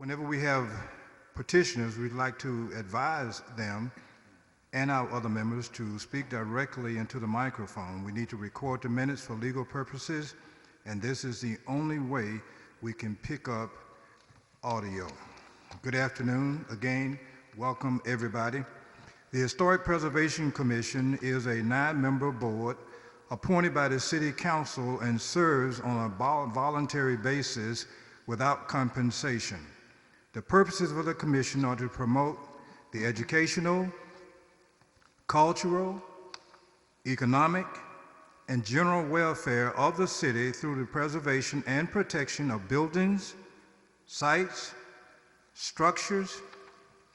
Whenever we have petitioners, we'd like to advise them and our other members to speak directly into the microphone. We need to record the minutes for legal purposes, and this is the only way we can pick up audio. Good afternoon. Again, welcome everybody. The Historic Preservation Commission is a 9-member board appointed by the City Council and serves on a voluntary basis without compensation. The purposes of the commission are to promote the educational, cultural, economic, and general welfare of the city through the preservation and protection of buildings, sites, structures,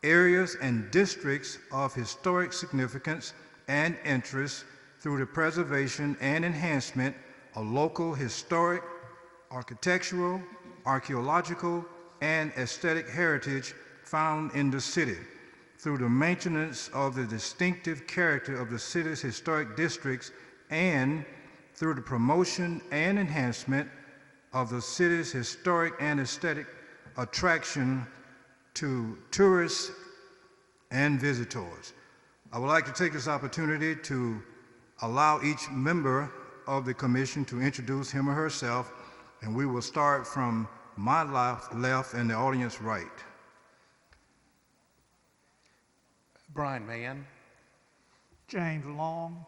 areas, and districts of historic significance and interest through the preservation and enhancement of local historic, architectural, archaeological, and aesthetic heritage found in the city, through the maintenance of the distinctive character of the city's historic districts, and through the promotion and enhancement of the city's historic and aesthetic attraction to tourists and visitors. I would like to take this opportunity to allow each member of the commission to introduce him or herself, and we will start from my left and the audience right. Brian Mann. James Long.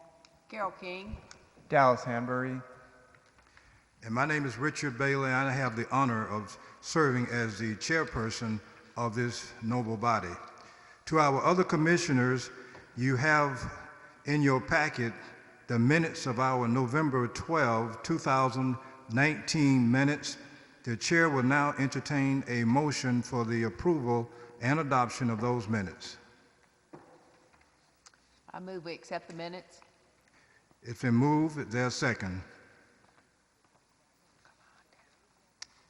Carol King. Dallas Hanbury. And my name is Richard Bailey, and I have the honor of serving as the chairperson of this noble body. To our other commissioners, you have in your packet the minutes of our November 12, 2019 minutes. The chair will now entertain a motion for the approval and adoption of those minutes. I move we accept the minutes. It's been moved. Is there a second?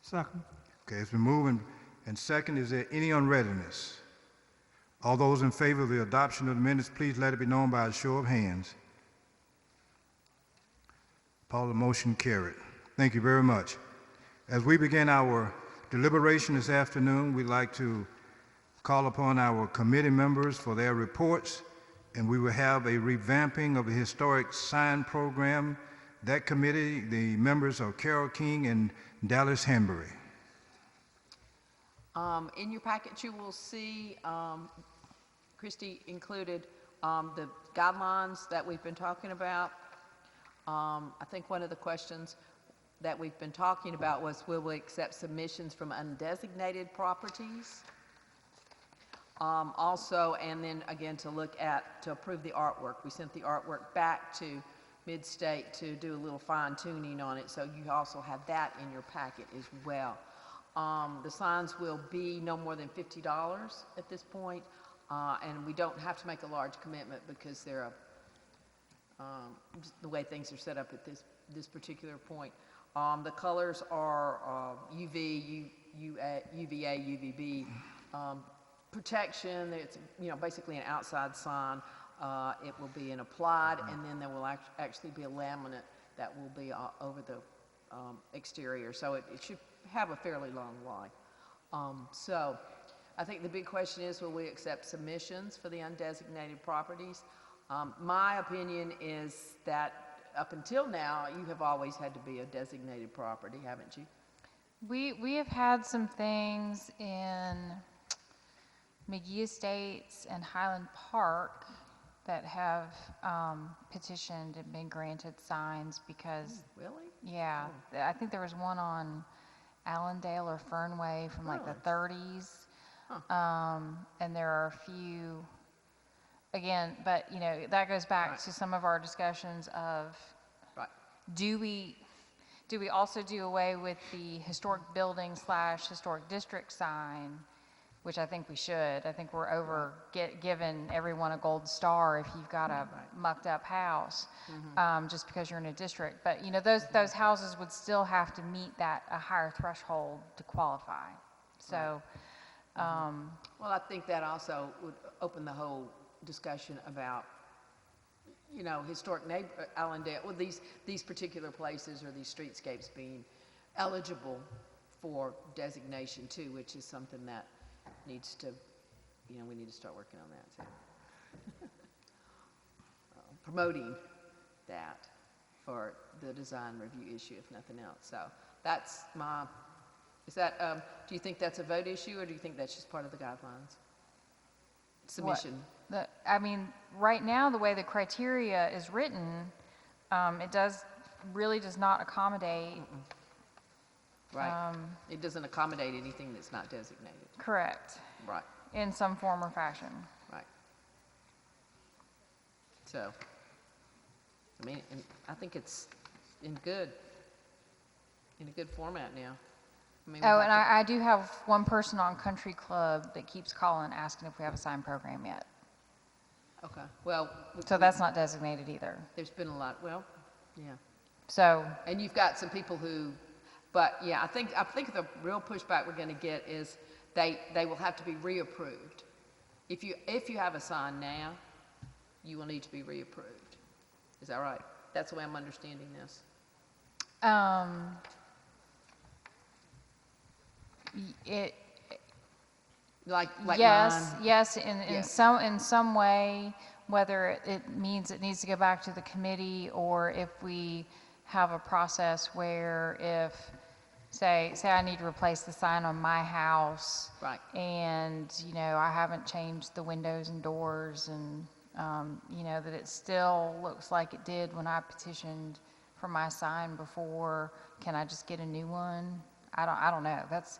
Second. Okay, it's been moved and second. Is there any unreadiness? All those in favor of the adoption of the minutes, please let it be known by a show of hands. All the motion carried. Thank you very much. As we begin our deliberation this afternoon, we'd like to call upon our committee members for their reports, and we will have a revamping of the historic sign program. That committee, the members are Carol King and Dallas Hanbury. In your packet, you will see, Christy included the guidelines that we've been talking about. I think one of the questions that we've been talking about was, will we accept submissions from undesignated properties? Also, and then again to approve the artwork. We sent the artwork back to Mid-State to do a little fine tuning on it, so you also have that in your packet as well. The signs will be no more than $50 at this point, and we don't have to make a large commitment because they're just the way things are set up at this particular point. The colors are UV, UVA, UVB protection. It's basically an outside sign. It will be an applied, and then there will actually be a laminate that will be over the exterior. So it should have a fairly long life. So I think the big question is, will we accept submissions for the undesignated properties? My opinion is that up until now, you have always had to be a designated property, haven't you? We have had some things in McGee Estates and Highland Park that have petitioned and been granted signs because... Oh, really? Yeah. Oh. I think there was one on Allendale or Fernway from like the 30s. Huh. And there are a few... Again, but that goes back to some of our discussions of do we also do away with the historic building / historic district sign, which I think we should. I think we're giving everyone a gold star if you've got a mucked up house, just because you're in a district. But those houses would still have to meet a higher threshold to qualify. So, well, I think that also would open the whole discussion about, historic Allendale, well, these particular places or these streetscapes being eligible for designation too, which is something that needs to, we need to start working on that too. Promoting that for the design review issue, if nothing else. So that's do you think that's a vote issue, or do you think that's just part of the guidelines? Submission. Right now, the way the criteria is written, it really does not accommodate. Right. It doesn't accommodate anything that's not designated. Correct. Right. In some form or fashion. Right. So, and I think it's in a good format now. And I do have one person on Country Club that keeps calling asking if we have a sign program yet. Okay. Well. So that's not designated either. There's been a lot. Well, yeah. So. And you've got some people who, but yeah, I think the real pushback we're going to get is they will have to be reapproved. If you have a sign now, you will need to be reapproved. Is that right? That's the way I'm understanding this. Like yes, yes. in some way, whether it means it needs to go back to the committee, or if we have a process where if say I need to replace the sign on my house, right, and I haven't changed the windows and doors, and that it still looks like it did when I petitioned for my sign before, can I just get a new one? I don't know. That's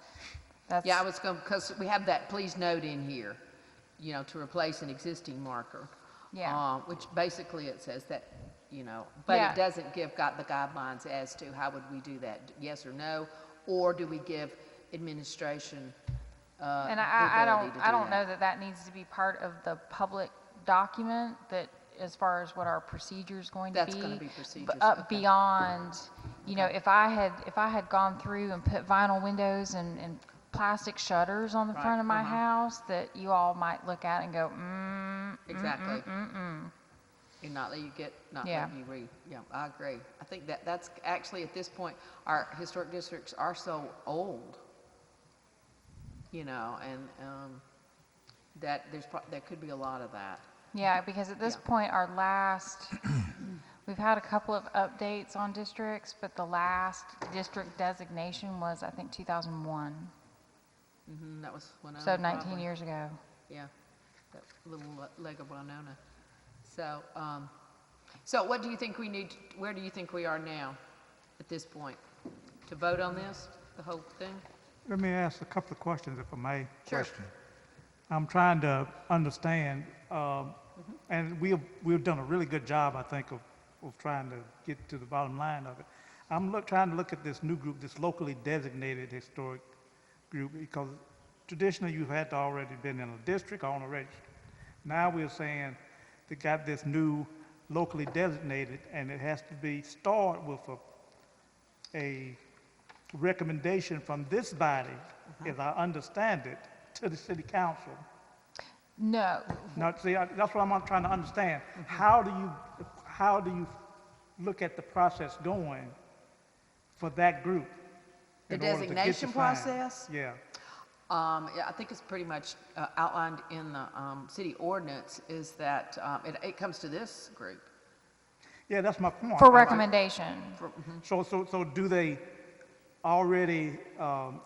yeah, I was going, because we have that please note in here, to replace an existing marker. Yeah. Which basically it says that, but Yeah. it doesn't give the guidelines as to how would we do that, yes or no, or do we give administration And the I ability to do don't know that needs to be part of the public document, that as far as what our procedure is going to be. That's going to be procedures. Up Okay. beyond, if I had gone through and put vinyl windows and plastic shutters on the Right, front of my house, that you all might look at and go, Exactly. And not let you Yeah. let you read. Yeah, I agree. I think that's actually at this point, our historic districts are so old, and that there could be a lot of that. Yeah, because at this Yeah. point, we've had a couple of updates on districts, but the last district designation was, I think, 2001. That was when I So was 19 probably- years ago. Yeah, that little leg of Winona. So, so what do you think we need? Where do you think we are now, at this point, to vote on this, the whole thing? Let me ask a couple of questions, if I may. Sure. Question. I'm trying to understand, and we've done a really good job, I think, of trying to get to the bottom line of it. I'm trying to look at this new group, this locally designated historic group, because traditionally you've had to already been in a district or on a register. Now we're saying they got this new locally designated, and it has to be started with a recommendation from this body, as I understand it, to the city council. No, Now, see, that's what I'm trying to understand. How do you look at the process going for that group? The in order to get designation sign? process? Yeah. Yeah, I think it's pretty much outlined in the city ordinance, is that it comes to this group. Yeah, that's my point. for recommendation. So do they already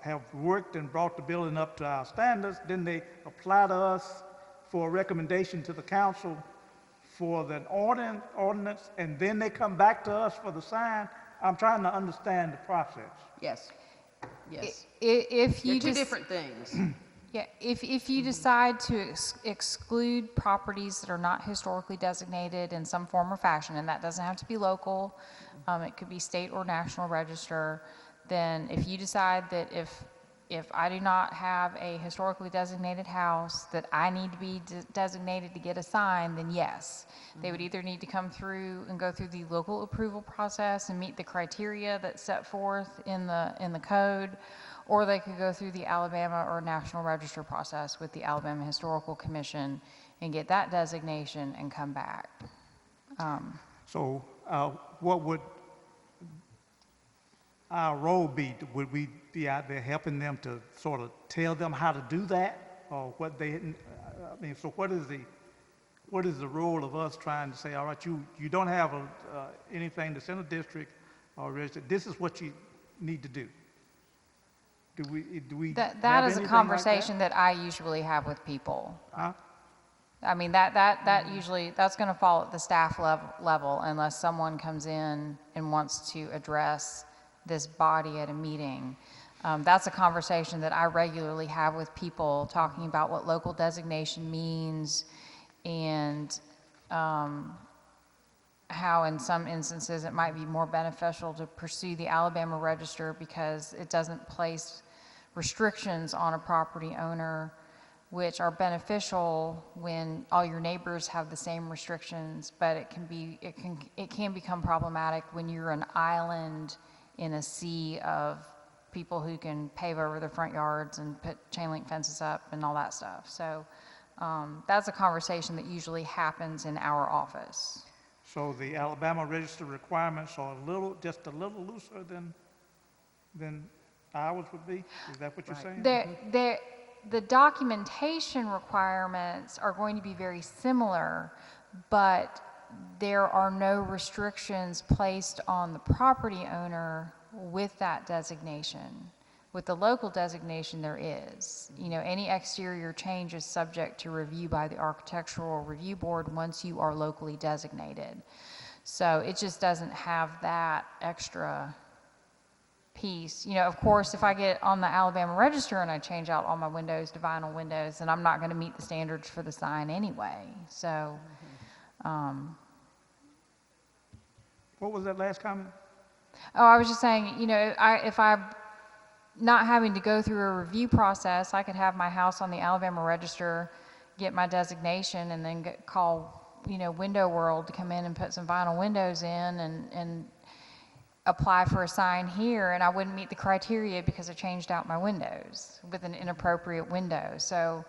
have worked and brought the building up to our standards? Then they apply to us for a recommendation to the council for the ordinance, and then they come back to us for the sign? I'm trying to understand the process. Yes, yes. If They're you two just, different things. yeah, if you decide to exclude properties that are not historically designated in some form or fashion, and that doesn't have to be local, it could be state or national register, then if you decide that if I do not have a historically designated house that I need to be designated to get a sign, then yes. They would either need to come through and go through the local approval process and meet the criteria that's set forth in the code, or they could go through the Alabama or National Register process with the Alabama Historical Commission and get that designation and come back. So what would our role be? Would we be out there helping them to sort of tell them how to do that, or what they? I mean, so what is the role of us trying to say, all right, you don't have anything that's in a district or registered. This is what you need to do. Do we? That have is a anything conversation like that I usually have with people. that? Huh? I mean, that usually, that's going to fall at the staff level unless someone comes in and wants to address this body at a meeting. That's a conversation that I regularly have with people, talking about what local designation means and how in some instances it might be more beneficial to pursue the Alabama Register because it doesn't place restrictions on a property owner, which are beneficial when all your neighbors have the same restrictions, but it can become problematic when you're an island in a sea of people who can pave over their front yards and put chain link fences up and all that stuff. So that's a conversation that usually happens in our office. So the Alabama Register requirements are just a little looser than ours would be? Is that what you're saying? The documentation requirements are going to be very similar, but there are no restrictions placed on the property owner with that designation. With the local designation, there is. You know, any exterior change is subject to review by the Architectural Review Board once you are locally designated. So it just doesn't have that extra piece. You know, of course, if I get on the Alabama Register and I change out all my windows to vinyl windows, then I'm not going to meet the standards for the sign anyway. So, What was that last comment? oh, I was just saying, you know, if I'm not having to go through a review process, I could have my house on the Alabama Register, get my designation, and then call, you know, Window World to come in and put some vinyl windows in and apply for a sign here, and I wouldn't meet the criteria because I changed out my windows with an inappropriate window. So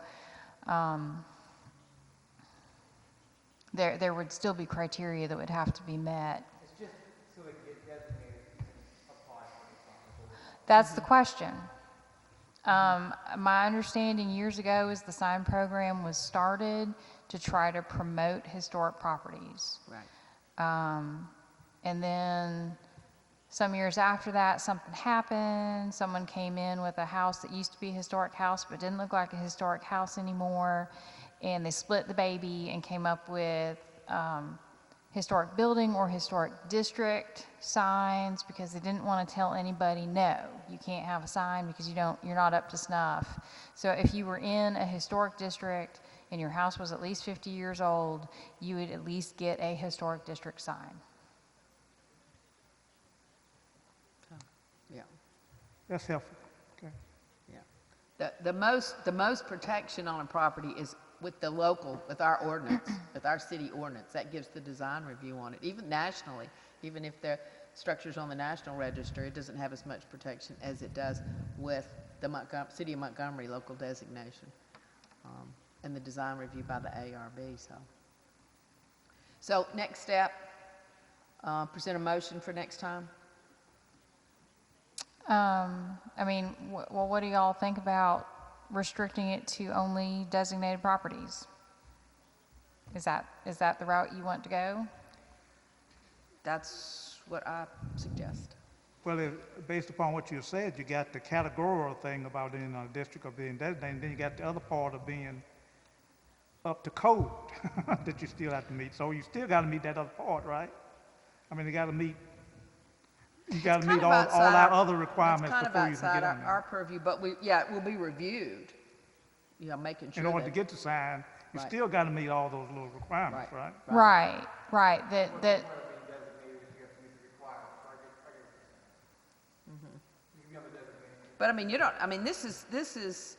there would still be criteria that would have to be met. It's just so they can get designated and apply for the sign. That's the question. My understanding years ago is the sign program was started to try to promote historic properties. Right. And then some years after that, something happened. Someone came in with a house that used to be a historic house but didn't look like a historic house anymore. And they split the baby and came up with historic building or historic district signs because they didn't want to tell anybody, no, you can't have a sign because you're not up to snuff. So if you were in a historic district and your house was at least 50 years old, you would at least get a historic district sign. Yeah. That's helpful. Okay. Yeah. The most protection on a property is with our ordinance, with our city ordinance. That gives the design review on it. Even nationally, even if the structure's on the National Register, it doesn't have as much protection as it does with the City of Montgomery local designation and the design review by the ARB. So next step, present a motion for next time. I mean, well, what do y'all think about restricting it to only designated properties? Is that the route you want to go? That's what I suggest. Well, based upon what you said, you got the categorical thing about being in a district or being designated, and then you got the other part of being up to code that you still have to meet. So you still got to meet that other part, right? I mean, you got to meet all our other requirements before you can get on It's kind of outside there. our purview, but it will be reviewed, making sure In order that- to get the sign, you Right. still got to meet all those little requirements, right? Right. That But I mean, this is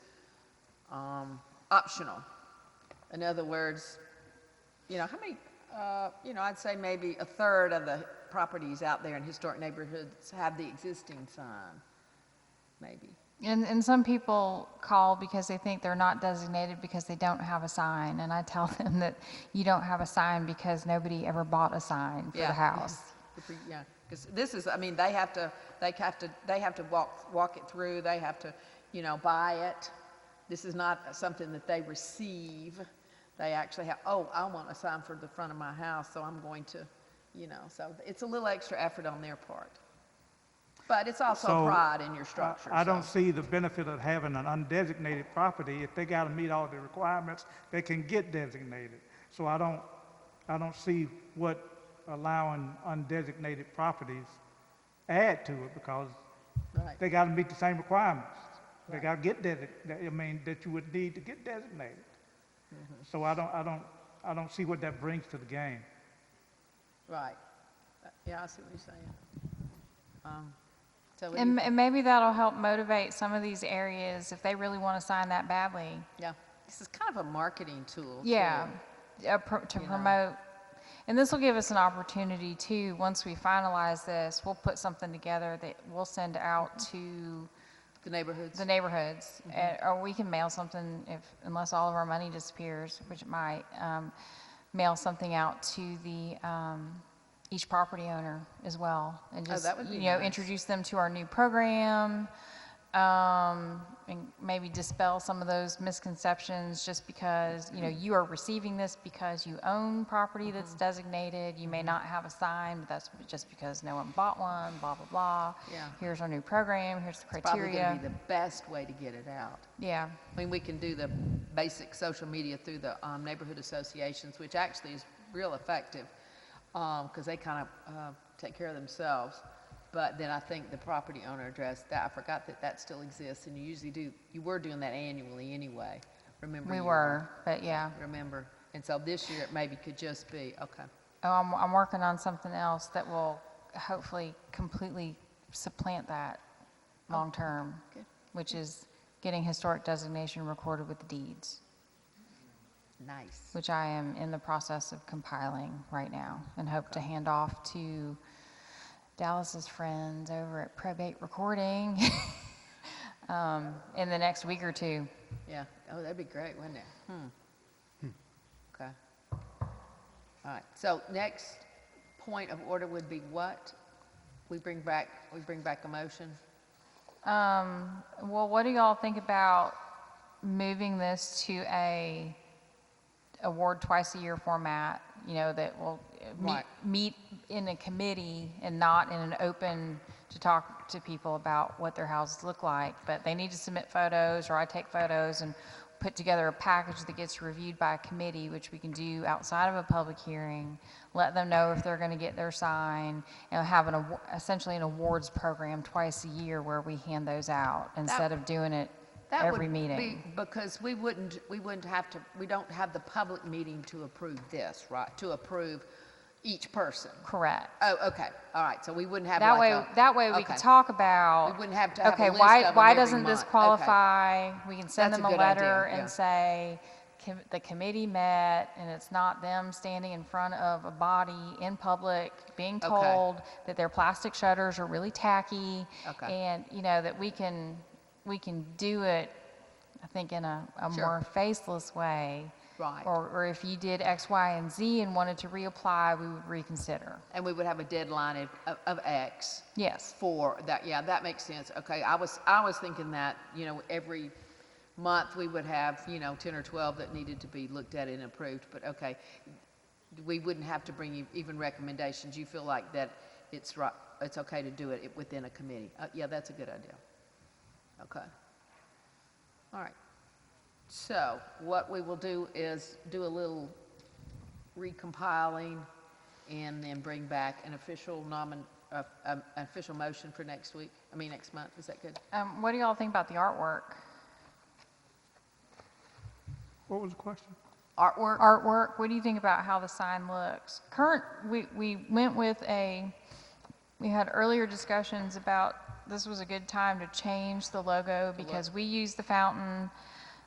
optional. In other words, how many, I'd say maybe a third of the properties out there in historic neighborhoods have the existing sign, maybe. and some people call because they think they're not designated because they don't have a sign, and I tell them that you don't have a sign because nobody ever bought a sign for the house. Yeah, Because this is, I mean, they have to walk it through, they have to, you know, buy it. This is not something that they receive. They actually have, oh, I want a sign for the front of my house, so I'm going to, you know, so it's a little extra effort on their part. But it's also So, pride in your structure. I don't so. see the benefit of having an undesignated property. If they got to meet all the requirements, they can get designated. So I don't see what allowing undesignated properties add to it, because Right. they got to meet the same requirements. They got to get designated. I mean, that you would need to get designated. So I don't see what that brings to the game. Right. Yeah, I see what you're saying. So what do you And, think? and maybe that'll help motivate some of these areas if they really want to sign that badly. Yeah, this is kind of a marketing tool. Yeah, too. to You know. promote. And this will give us an opportunity too, once we finalize this, we'll put something together that we'll send out to The neighborhoods. the neighborhoods. Or we can mail something unless all of our money disappears, which it might, mail something out to the, each property owner as well. And Oh, just, that would be you know, nice. introduce them to our new program, and maybe dispel some of those misconceptions just because, you know, you are receiving this because you own property that's designated. You may not have a sign, but that's just because no one bought one, blah, blah, blah. Yeah. Here's our new program, here's the It's probably criteria. going to be the best way to get it out. Yeah, I mean, we can do the basic social media through the neighborhood associations, which actually is real effective because they kind of take care of themselves. But then I think the property owner address, that I forgot that still exists, and you were doing that annually anyway. Remember? we you were, but yeah. Remember? And so this year it maybe could just be, okay. Oh, I'm working on something else that will hopefully completely supplant that long-term, Good. which is getting historic designation recorded with the deeds, Nice. which I am in the process of compiling right now and hope to hand off to Dallas's friends over at Probate Recording in the next week or two. Yeah. Oh, that'd be great, wouldn't it? Okay. All right. So next point of order would be what? We bring back a motion? Well, what do y'all think about moving this to a award twice a year format, you know, that will Right. meet in a committee and not in an open to talk to people about what their houses look like, but they need to submit photos, or I take photos and put together a package that gets reviewed by a committee, which we can do outside of a public hearing, let them know if they're going to get their sign, and have essentially an awards program twice a year where we hand those out instead of doing it That every would meeting. be, because we don't have the public meeting to approve this, right? To approve each person. Correct. Oh, okay. All right. So we wouldn't have That like way, a. that way we okay. can talk about. We wouldn't have to have a okay, list why of them why every doesn't this month. Okay. qualify? We can send That's a them a good letter idea, yeah. and say the committee met, and it's not them standing in front of a body in public being Okay. told that their plastic shutters are really tacky, Okay. and you know that we can do it. I think in a Sure. more faceless way. Right. Or if you did X, Y, and Z and wanted to reapply, we would reconsider. And we would have a deadline of X. Yes. For that, yeah, that makes sense. Okay, I was thinking that, you know, every month we would have, you know, 10 or 12 that needed to be looked at and approved, but okay. We wouldn't have to bring you even recommendations. You feel like that it's right, it's okay to do it within a committee. Yeah, that's a good idea. Okay. All right. So what we will do is do a little recompiling and then bring back an official official motion for next month. Is that good? What do y'all think about the artwork? What was the question? Artwork? Artwork, what do you think about how the sign looks? We went with we had earlier discussions about this was a good time to change the logo because we use the fountain.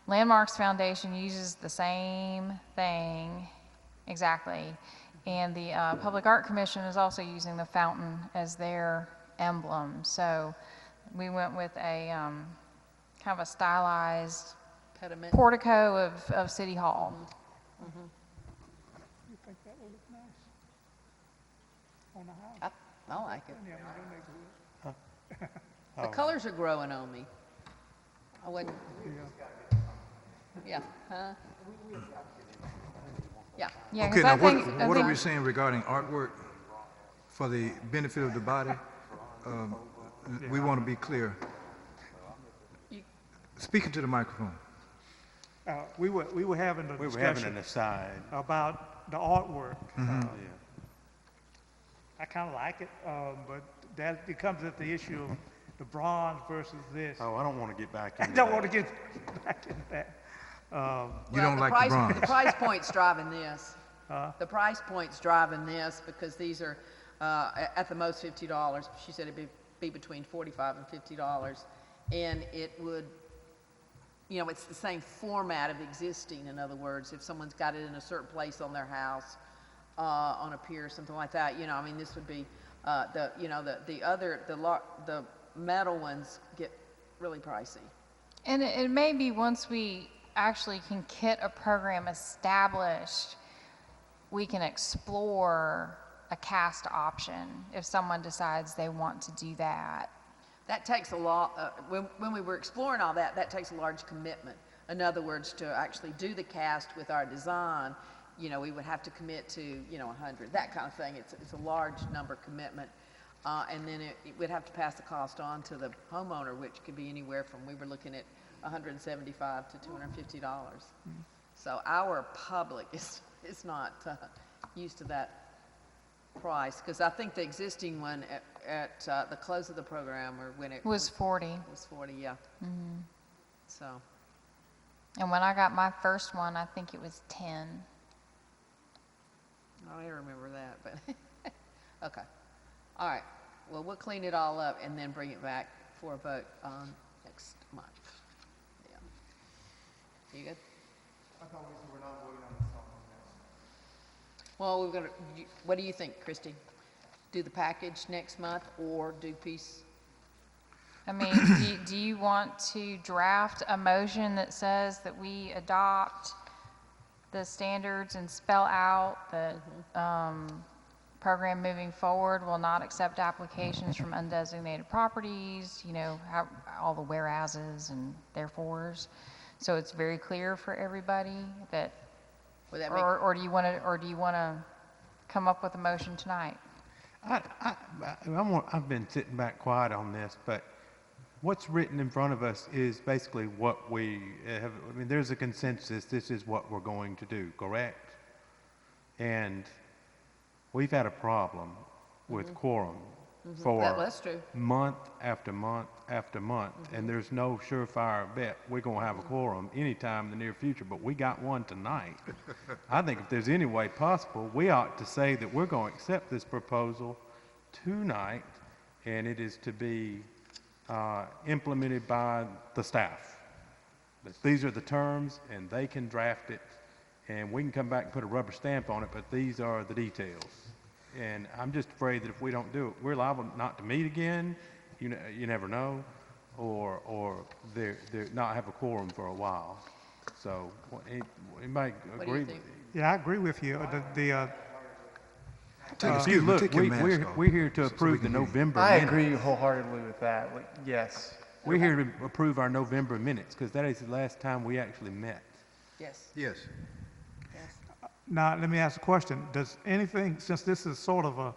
Landmarks Foundation uses the same thing exactly. And the Public Art Commission is also using the fountain as their emblem. So we went with a kind of a stylized Pediment? portico of City Hall. You think that would look nice on the house? I like it. The colors are growing on me. I wouldn't, yeah, huh? Yeah. Yeah, Okay, 'cause now I think, I what are we think, saying regarding artwork for the benefit of the body? Um, We want to be clear. Speaking to the microphone. We were having a We were having an discussion aside. about the artwork. Yeah. I kind of like it, but that becomes at the issue of the bronze versus this. Oh, I don't want to get back I into don't that. want to get back into that. You don't like the bronze. The price point's driving this. The price point's driving this because these are, at the most $50. She said it'd be between $45 and $50. And it would, you know, it's the same format of existing. In other words, if someone's got it in a certain place on their house, on a pier or something like that, you know, I mean, this would be, the metal ones get really pricey. and it may be once we actually can get a program established, we can explore a cast option if someone decides they want to do that. That takes a lot, when we were exploring all that, that takes a large commitment. In other words, to actually do the cast with our design, you know, we would have to commit to, you know, 100, that kind of thing. It's a large number commitment. And then it would have to pass the cost on to the homeowner, which could be anywhere from, we were looking at $175 to $250. So our public is not used to that price, because I think the existing one at the close of the program, or when it Was 40. was 40, yeah. So, And when I got my first one, I think it was 10. I don't remember that, but, okay. All right, well, we'll clean it all up and then bring it back for a vote next month. Yeah. You good? I thought we said we're not voting on the song now. Well, we're gonna, what do you think, Christy? Do the package next month or do piece? I mean, do you want to draft a motion that says that we adopt the standards and spell out that program moving forward will not accept applications from undesignated properties, you know, all the whereases and therefores, so it's very clear for everybody that, Would that make, or do you want to come up with a motion tonight? I've been sitting back quiet on this, but what's written in front of us is basically what we have. I mean, there's a consensus. This is what we're going to do, correct? And we've had a problem with quorum for that's true. month after month after month, and there's no surefire bet we're going to have a quorum anytime in the near future, but we got one tonight. I think if there's any way possible, we ought to say that we're going to accept this proposal tonight, and it is to be implemented by the staff. That these are the terms, and they can draft it, and we can come back and put a rubber stamp on it, but these are the details. And I'm just afraid that if we don't do it, we're liable not to meet again, you never know, or they're not have a quorum for a while. So, anybody What do agree? you think? Yeah, I agree with you. Excuse me, Look, take your mask off. we're here to so we approve the can hear you. November I minutes. agree wholeheartedly with that. Like, yes. We're here to approve our November minutes, because that is the last time we actually met. Yes, Yes. yes. Now, let me ask a question. Does anything, since this is sort of a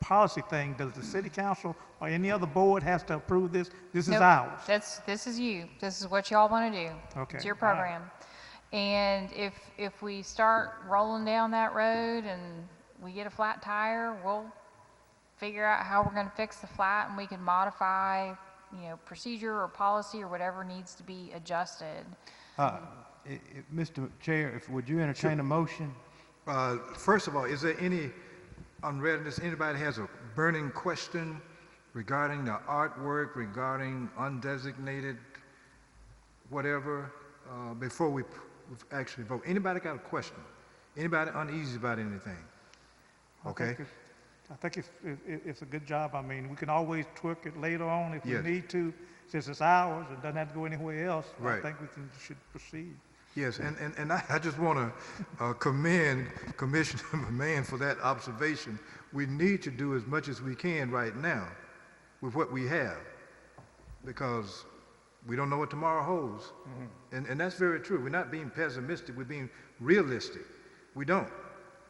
policy thing, does the city council or any other board has to approve this? This is Nope. ours. This is you. This is what y'all want to do. Okay, It's your all right. program. And if we start rolling down that road and we get a flat tire, we'll figure out how we're going to fix the flat, and we can modify, you know, procedure or policy or whatever needs to be adjusted. Mr. Chair, would you entertain a motion? First of all, is there any unreadness? Anybody has a burning question regarding the artwork, regarding undesignated whatever, before we actually vote? Anybody got a question? Anybody uneasy about anything? Okay? I think it's a good job. I mean, we can always twerk it later on if Yes. we need to. Since it's ours, it doesn't have to go anywhere else. Right. I think we should proceed. Yes, and I just want to commend Commissioner Mann for that observation we need to do as much as we can right now with what we have, because we don't know what tomorrow holds. And that's very true. We're not being pessimistic, we're being realistic. We don't.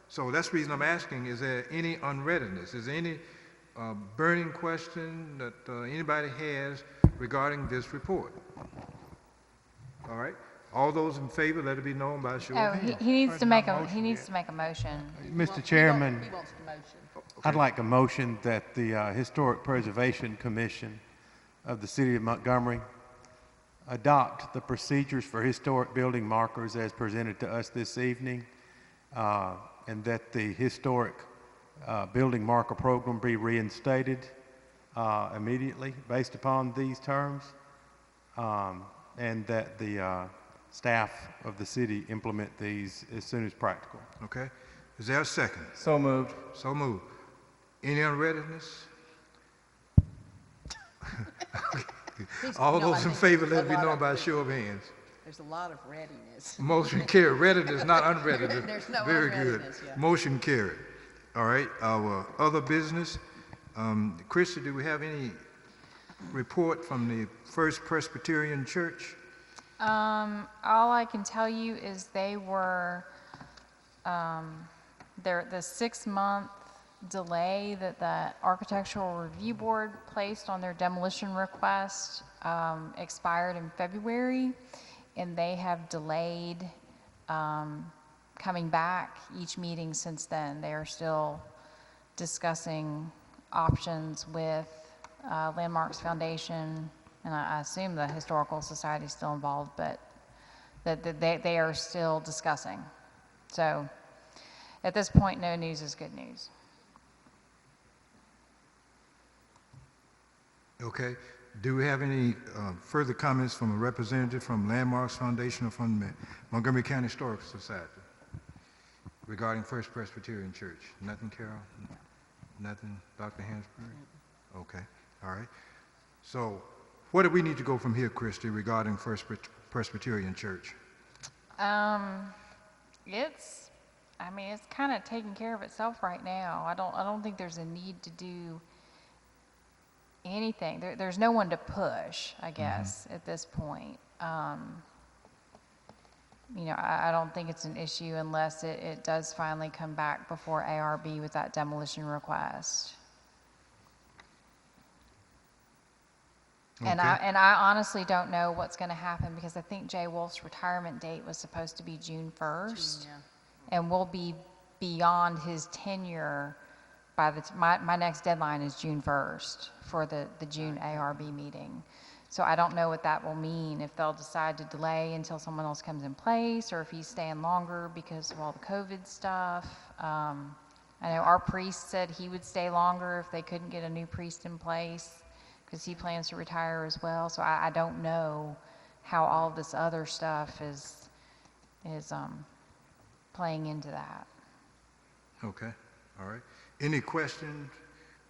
So that's the reason I'm asking, is there any unreadiness? Is there any burning question that anybody has regarding this report? All right. All those in favor, let it be known by a show Oh, of hands. he needs Or to not make a, motion he needs yet. to make a motion. Mr. Chairman, He wants the motion. I'd like a motion that the Historic Preservation Commission of the City of Montgomery adopt the procedures for historic building markers as presented to us this evening, and that the historic building marker program be reinstated immediately based upon these terms, and that the staff of the city implement these as soon as practical. Okay. Is there a second? So moved. So moved. Any unreadiness? All those in favor, let it be known by a show of hands. There's a lot of readiness. Motion carried. Readiness, not unreadiness. There's no Very good. unreadiness, yeah. Motion carried. All right, our other business. Christy, do we have any report from the First Presbyterian Church? All I can tell you is they were, the 6-month delay that the Architectural Review Board placed on their demolition request expired in February, and they have delayed coming back each meeting since then. They are still discussing options with Landmarks Foundation, and I assume the Historical Society is still involved, but that they are still discussing. So at this point, no news is good news. Okay. Do we have any further comments from a representative from Landmarks Foundation or from the Montgomery County Historical Society regarding First Presbyterian Church? Nothing, Carol? Nothing, Dr. Hansberry? Okay. All right. So what do we need to go from here, Christy, regarding First Presbyterian Church? It's kind of taking care of itself right now. I don't think there's a need to do anything. There's no one to push, I guess, at this point. I don't think it's an issue unless it does finally come back before ARB with that demolition request. Okay. And I honestly don't know what's going to happen, because I think Jay Wolf's retirement date was supposed to be June 1st. Yeah. And we'll be beyond his tenure by my next deadline is June 1st for the June ARB meeting. So I don't know what that will mean, if they'll decide to delay until someone else comes in place, or if he's staying longer because of all the COVID stuff. I know our priest said he would stay longer if they couldn't get a new priest in place, because he plans to retire as well. So I don't know how all of this other stuff is playing into that. Okay. All right. Any questions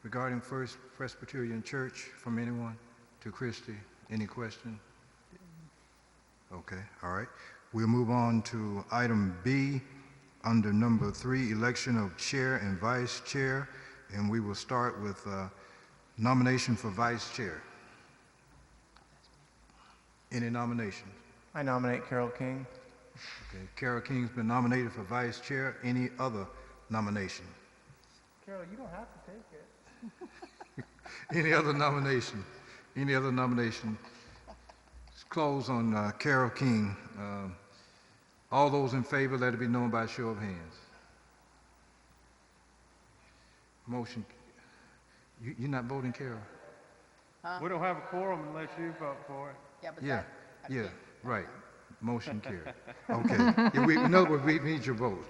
regarding First Presbyterian Church from anyone to Christy? Any question? Okay. All right. We'll move on to item B under number 3, election of chair and vice chair. And we will start with nomination for vice chair. Any nominations? I nominate Carol King. Okay. Carol King's been nominated for vice chair. Any other nomination? Carol, you don't have to take it. Any other nomination? Any other nomination? Let's close on Carol King. All those in favor, let it be known by a show of hands. Motion. You're not voting, Carol? We don't have a quorum unless you vote for it. Yeah, but Yeah, that, yeah, right. Motion carried. Okay. Yeah, in other words, we need your vote.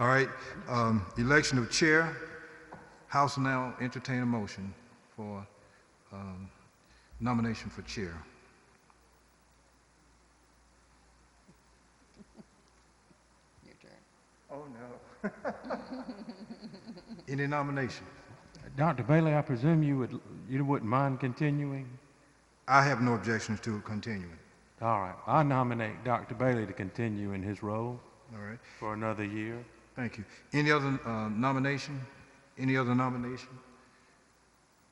All right. Election of chair. House will now entertain a motion for nomination for chair. your turn. Oh, no. Any nomination? Dr. Bailey, I presume you wouldn't mind continuing? I have no objections to continuing. All right. I nominate Dr. Bailey to continue in his role All right. for another year. Thank you. Any other nomination? Any other nomination?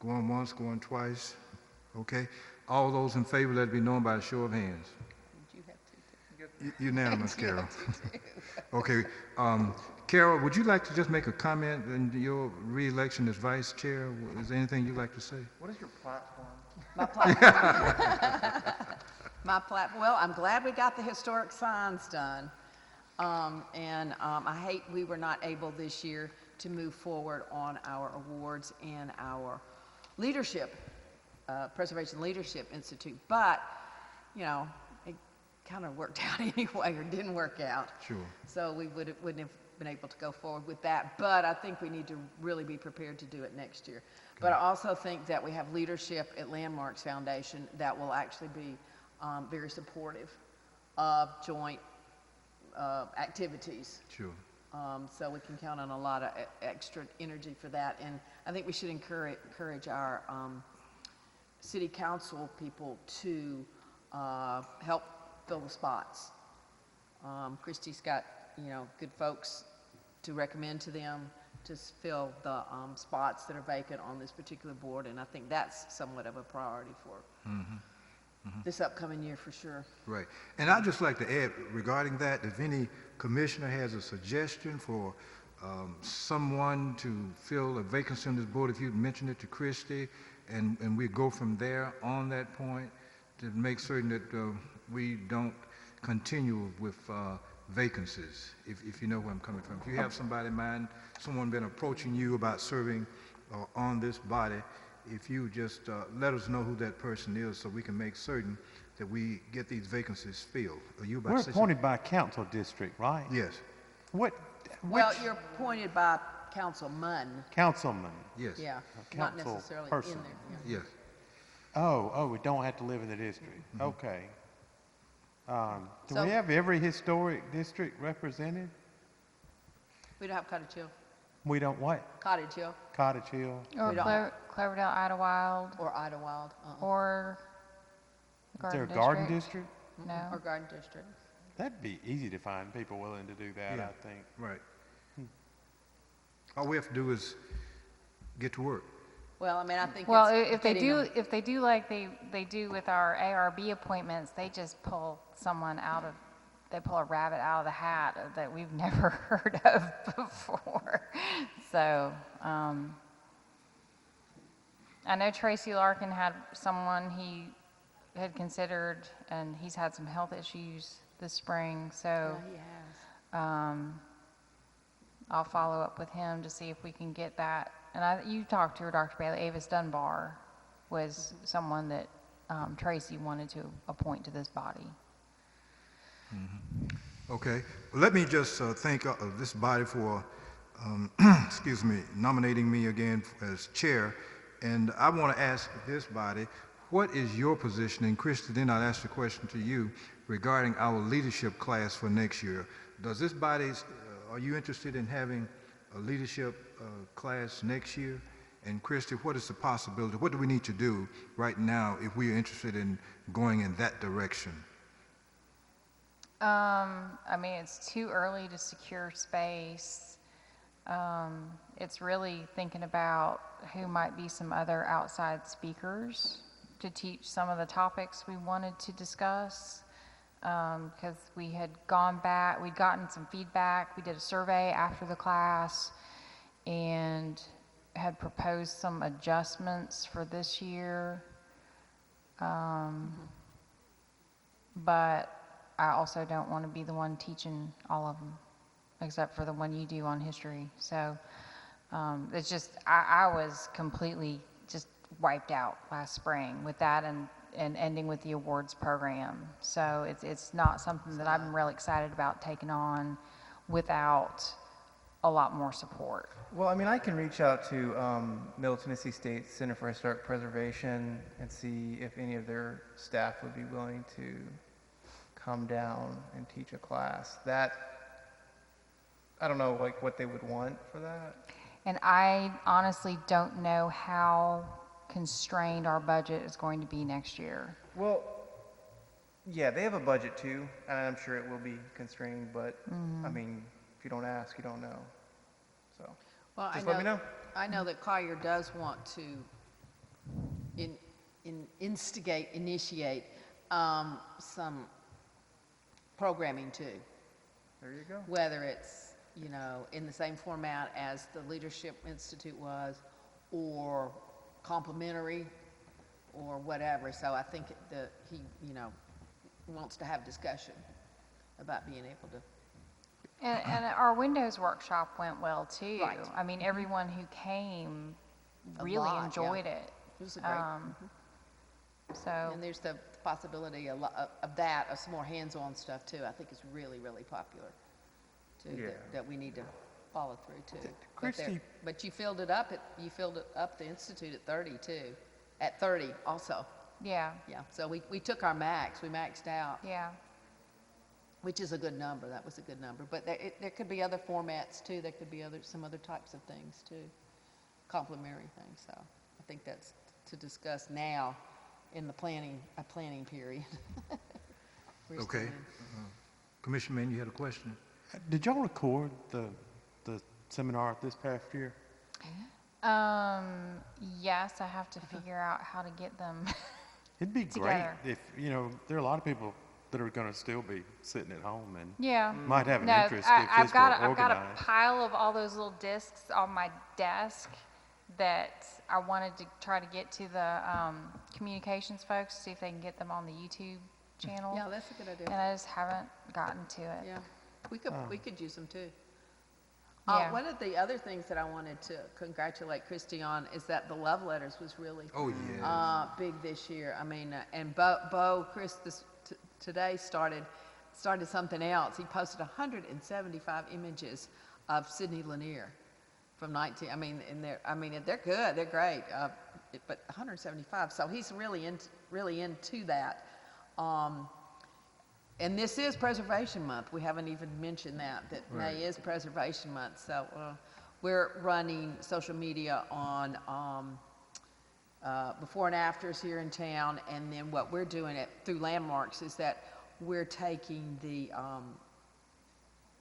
Going once, going twice? Okay. All those in favor, let it be known by a show of hands. You have to. Unanimous, You Carol. have to, too. Okay. Carol, would you like to just make a comment in your re-election as vice chair? Is there anything you'd like to say? What is your platform? My platform. Well, I'm glad we got the historic signs done. I hate we were not able this year to move forward on our awards and our leadership, Preservation Leadership Institute. But, you know, it kind of worked out anyway, or didn't work out. Sure. So we wouldn't have been able to go forward with that. But I think we need to really be prepared to do it next year. But I also think that we have leadership at Landmarks Foundation that will actually be very supportive of joint activities. Sure. So we can count on a lot of extra energy for that. And I think we should encourage our city council people to help fill the spots. Christie's got, you know, good folks to recommend to them to fill the spots that are vacant on this particular board. And I think that's somewhat of a priority for this upcoming year for sure. Right. And I'd just like to add regarding that, if any commissioner has a suggestion for someone to fill a vacancy on this board, if you'd mention it to Christie, and we go from there on that point to make certain that we don't continue with vacancies, if you know where I'm coming from. If you have somebody in mind, someone been approaching you about serving on this body, if you just let us know who that person is so we can make certain that we get these vacancies filled. Are you about We're to say appointed by council district, right? something? Yes, What, Well, which you're appointed by councilman, councilman? yes, yeah, not council necessarily in person. there. Yeah. yes. Oh, we don't have to live in the district. Okay. Do So- we have every historic district represented? We don't have Cottage Hill. We don't what? Cottage Hill Cottage Hill? Or We don't Cloverdale, Idlewild, or Idlewild. or Is there Garden a garden District? district? No. Or Garden District. That'd be easy to find people willing to do that, Yeah. I think. Right. All we have to do is get to work. Well, I mean, I think Well, it's if they getting do, them- if they do like they do with our ARB appointments, they just pull someone they pull a rabbit out of the hat that we've never heard of before. So, I know Tracy Larkin had someone he had considered, and he's had some health issues this spring, so. Yeah, he has. I'll follow up with him to see if we can get that. And you talked to her, Dr. Bailey. Avis Dunbar was someone that Tracy wanted to appoint to this body. Okay. Well, let me just thank this body for, excuse me, nominating me again as chair. And I want to ask this body, what is your position? And Christy, then I'll ask the question to you regarding our leadership class for next year. Does this body, are you interested in having a leadership class next year? And Christy, what is the possibility? What do we need to do right now if we are interested in going in that direction? I mean, it's too early to secure space. It's really thinking about who might be some other outside speakers to teach some of the topics we wanted to discuss. Because we had gone back, we'd gotten some feedback. We did a survey after the class and had proposed some adjustments for this year. But I also don't want to be the one teaching all of them, except for the one you do on history. So it's just, I was completely just wiped out last spring with that and ending with the awards program. So it's not something that I'm really excited about taking on without a lot more support. Well, I mean, I can reach out to Middle Tennessee State Center for Historic Preservation and see if any of their staff would be willing to come down and teach a class. That, I don't know, like, what they would want for that. And I honestly don't know how constrained our budget is going to be next year. Well, yeah, they have a budget too, and I'm sure it will be constrained, but I mean, if you don't ask, you don't know. So, Well, Just let me know. I know that Collier does want to initiate some programming too. There you go. Whether it's, in the same format as the Leadership Institute was, or complimentary, or whatever. So I think that he, wants to have discussion about being able to. And our Windows workshop went well too. Right. I mean, everyone who came A really lot, enjoyed yeah. it. It was a great. So, And there's the possibility of some more hands-on stuff too. I think it's really, really popular too, Yeah. that we need to follow through too. Christie- But you filled it up the Institute at 30 too, at 30 also. yeah, Yeah, so we took our max, we maxed out, yeah. which is a good number. That was a good number. But there could be other formats too. There could be some other types of things too, complimentary things. So I think that's to discuss now in the planning period. We're still Okay. in. Commissioner Mann, you had a question? Did y'all record the seminar this past year? Yes, I have to figure out how to get them. It'd be great Together. if, there are a lot of people that are going to still be sitting at home and Yeah. might have an No, interest I, if I've this got were I've got a organized. pile of all those little discs on my desk that I wanted to try to get to the communications folks, see if they can get them on the YouTube channel. Yeah, that's a good idea. And I just haven't gotten to it. Yeah, we could use them too. Yeah. One of the other things that I wanted to congratulate Christy on is that the love letters was really Oh, yeah. big this year. I mean, and Bo Chris today started something else. He posted 175 images of Sidney Lanier from 19. I mean, they're good, they're great, but 175. So he's really into that. And this is Preservation Month. We haven't even mentioned that Right. May is Preservation Month. So we're running social media on before and afters here in town. And then what we're doing through Landmarks is that we're taking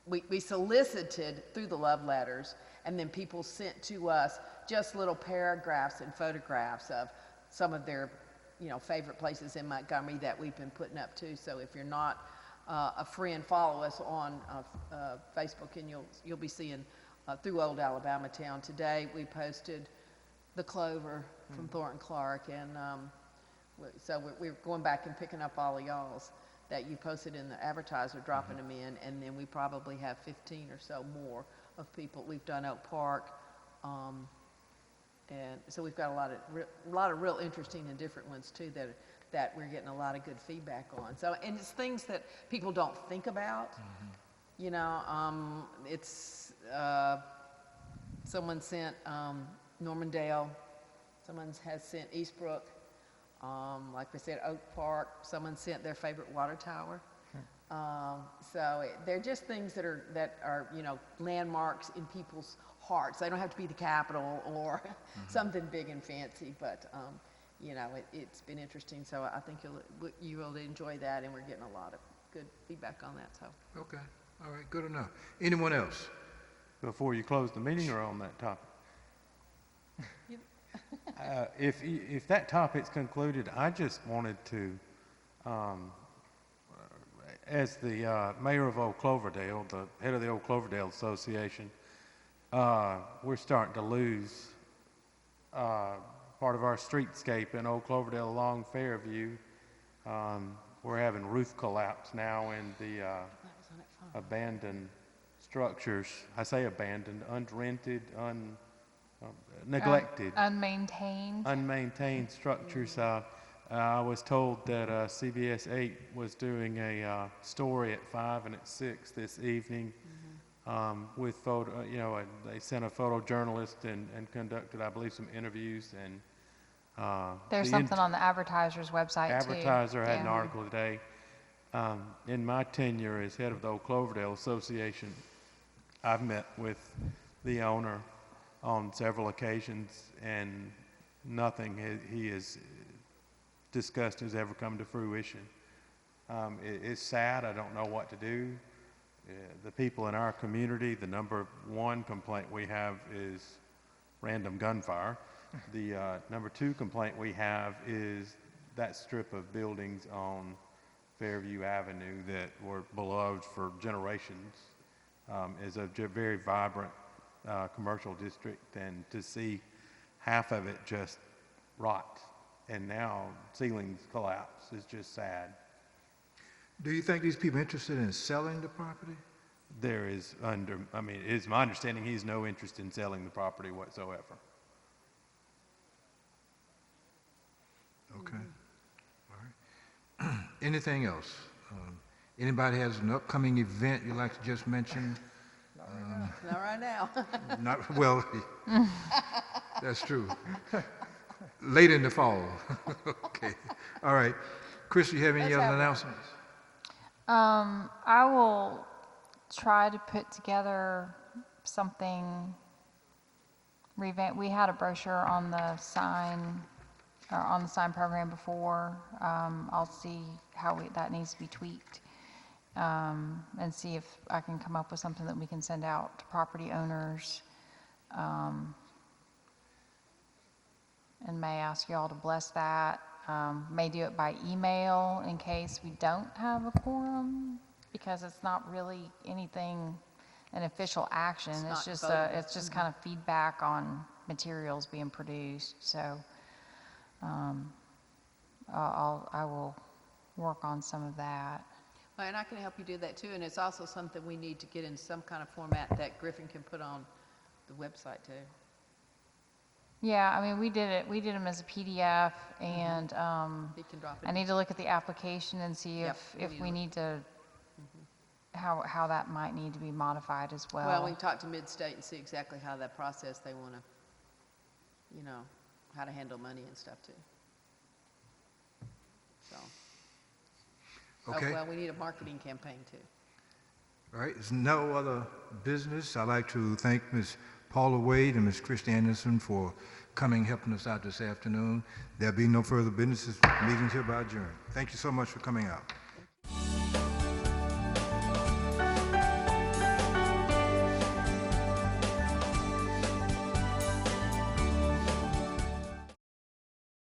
we solicited through the love letters, and then people sent to us just little paragraphs and photographs of some of their favorite places in Montgomery that we've been putting up too. So if you're not a friend, follow us on Facebook, and you'll be seeing through Old Alabama Town. Today we posted the clover from Thornton Clark, and so we're going back and picking up all of y'all's that you posted in the advertiser, dropping them in, and then we probably have 15 or so more of people. We've done Oak Park. And so we've got a lot of real interesting and different ones too that we're getting a lot of good feedback on. So, and it's things that people don't think about. It's someone sent Normandale, someone has sent Eastbrook, like I said, Oak Park. Someone sent their favorite water tower. They're just things that are landmarks in people's hearts. They don't have to be the Capitol or something big and fancy, but it's been interesting. So I think you will enjoy that, and we're getting a lot of good feedback on that. So Okay. All right, good enough. Anyone else? Before you close the meeting or on that topic? If that topic's concluded, I just wanted to, as the mayor of Old Cloverdale, the head of the Old Cloverdale Association, we're starting to lose part of our streetscape in Old Cloverdale along Fairview. We're having roof collapse now in the abandoned structures. I say abandoned, unrented, neglected. Unmaintained structures. I was told that CBS 8 was doing a story at 5 and at 6 this evening with photo. They sent a photojournalist and conducted, I believe, some interviews. And There's something on the advertiser's website too. Advertiser had an Yeah. article today. In my tenure as head of the Old Cloverdale Association, I've met with the owner on several occasions, and nothing he has discussed has ever come to fruition. It's sad. I don't know what to do. The people in our community, the number one complaint we have is random gunfire. The number two complaint we have is that strip of buildings on Fairview Avenue that were beloved for generations is a very vibrant commercial district, and to see half of it just rot and now ceilings collapse is just sad. Do you think these people interested in selling the property? There is it's my understanding he's no interest in selling the property whatsoever. Okay. All right. Anything else? Anybody has an upcoming event you'd like to just mention? Not right now. Not, well, that's true. Late in the fall. Okay. All right. Chris, do you have any other announcements? I will try to put together something revamp. We had a brochure on the sign, or on the sign program before. I'll see how that needs to be tweaked, and see if I can come up with something that we can send out to property owners. And may ask you all to bless that. May do it by email in case we don't have a quorum, because it's not really anything, an official action. It's just it's just kind of feedback on materials being produced. So I will work on some of that. Well, and I can help you do that too, and it's also something we need to get in some kind of format that Griffin can put on the website too. Yeah, I mean, we did them as a PDF, and He can drop it I need to look at the application and see Yep, if we need to, how that might need to be modified as well. Well, we can talk to Mid-State and see exactly how that process they want to, how to handle money and stuff too. So. Okay. Oh, well, we need a marketing campaign too. All right. There's no other business. I'd like to thank Ms. Paula Wade and Ms. Christy Anderson for coming, helping us out this afternoon. There'll be no further business. Meetings hereby adjourned. Thank you so much for coming out.